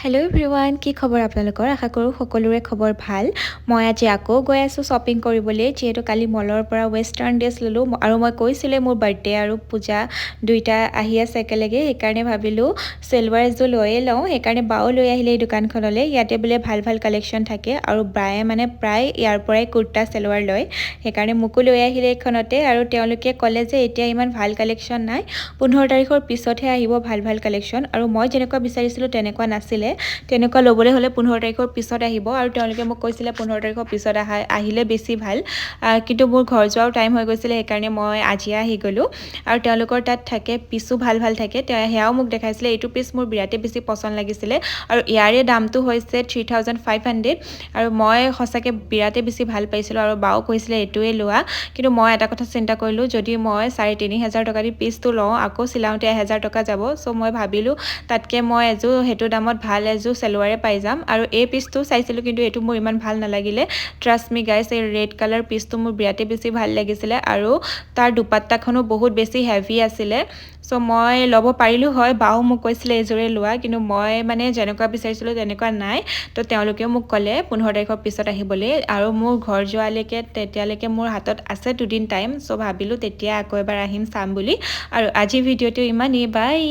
Hello' everyone, কি খবৰ আপোনালোকৰ? আশা কৰোঁ সকলোৰে খবৰ ভাল। মই আজি আকৌ গৈ আছোঁ শ্বপিং কৰিবলৈ, যিহেতু কালি মলৰ পৰা ৱেষ্টাৰ্ণ ড্ৰেছ ল'লোঁ আৰু মই কৈছিলোঁ মোৰ বাৰ্থডে আৰু পূজা দুইটা আহি আছে একেলগে। সেইকাৰণে ভাবিলোঁ চেলৱাৰ এযোৰ লৈয়ে লওঁ। সেইকাৰণে বাও লৈ আহিলে এই দোকানখনলৈ। ইয়াতে বোলে ভাল ভাল কালেকশ্যন থাকে আৰু বায়ে মানে প্ৰায় ইয়াৰ পৰাই কুৰ্তা চেলৱাৰ লয়। সেইকাৰণে মোকো লৈ আহিলে এইখনতে আৰু তেওঁলোকে ক'লে যে এতিয়া ইমান ভাল কালেকশ্যন নাই, 15 তাৰিখৰ পিছতহে আহিব ভাল ভাল কালেকশ্যন। আৰু মই যেনেকুৱা বিচাৰিছিলোঁ তেনেকুৱা নাছিলে। তেনেকুৱা ল'বলৈ হ'লে 15 তাৰিখৰ পিছত আহিব আৰু তেওঁলোকে মোক কৈছিলে 15 তাৰিখৰ পিছত আহিলে বেছি ভাল। কিন্তু মোৰ ঘৰ যোৱাও টাইম হৈ গৈছিলে, সেইকাৰণে মই আজিয়ে আহি গ'লোঁ। আৰু তেওঁলোকৰ তাত থাকে পিচো ভাল ভাল থাকে, সেয়াও মোক দেখাইছিলে। এইটো পিচ মোৰ বিৰাটেই বেছি পচন্দ লাগিছিলে আৰু ইয়াৰে দামটো হৈছে 3500 আৰু মই সঁচাকৈ বিৰাটেই বেছি ভাল পাইছিলোঁ আৰু বাও কৈছিলে এইটোৱে লোৱা। কিন্তু মই এটা কথা চিন্তা কৰিলোঁ, যদি মই 3500 টকা দি পিচটো লওঁ আকৌ চিলাওঁতে 1000 টকা যাব। চ' মই ভাবিলোঁ তাতকৈ মই এযোৰ সেইটো দামত ভাল এযোৰ চেলৱাৰে পাই যাম। আৰু এই পিচটো চাইছিলোঁ কিন্তু এইটো মোৰ ইমান ভাল নালাগিলে। ট্ৰাষ্ট মি গাইছ, এই ৰেড কালাৰ পিচটো মোৰ বিৰাটেই বেছি ভাল লাগিছিলে আৰু তাৰ দুপাট্টাখনো বহুত বেছি হেভি আছিলে। চ' মই ল'ব পাৰিলোঁ হয়, বাও মোক কৈছিলে এইযোৰে লোৱা, কিন্তু মই মানে যেনেকুৱা বিচাৰিছিলোঁ তেনেকুৱা নাই। তো তেওঁলোকেও মোক ক'লে 15 তাৰিখৰ পিছত আহিবলৈ আৰু মোৰ ঘৰ যোৱালৈকে তেতিয়ালৈকে মোৰ হাতত আছে দুদিন টাইম। চ' ভাবিলোঁ তেতিয়া আকৌ এবাৰ আহিম চাম বুলি। আৰু আজিৰ ভিডিঅ'টো ইমানেই, বাই।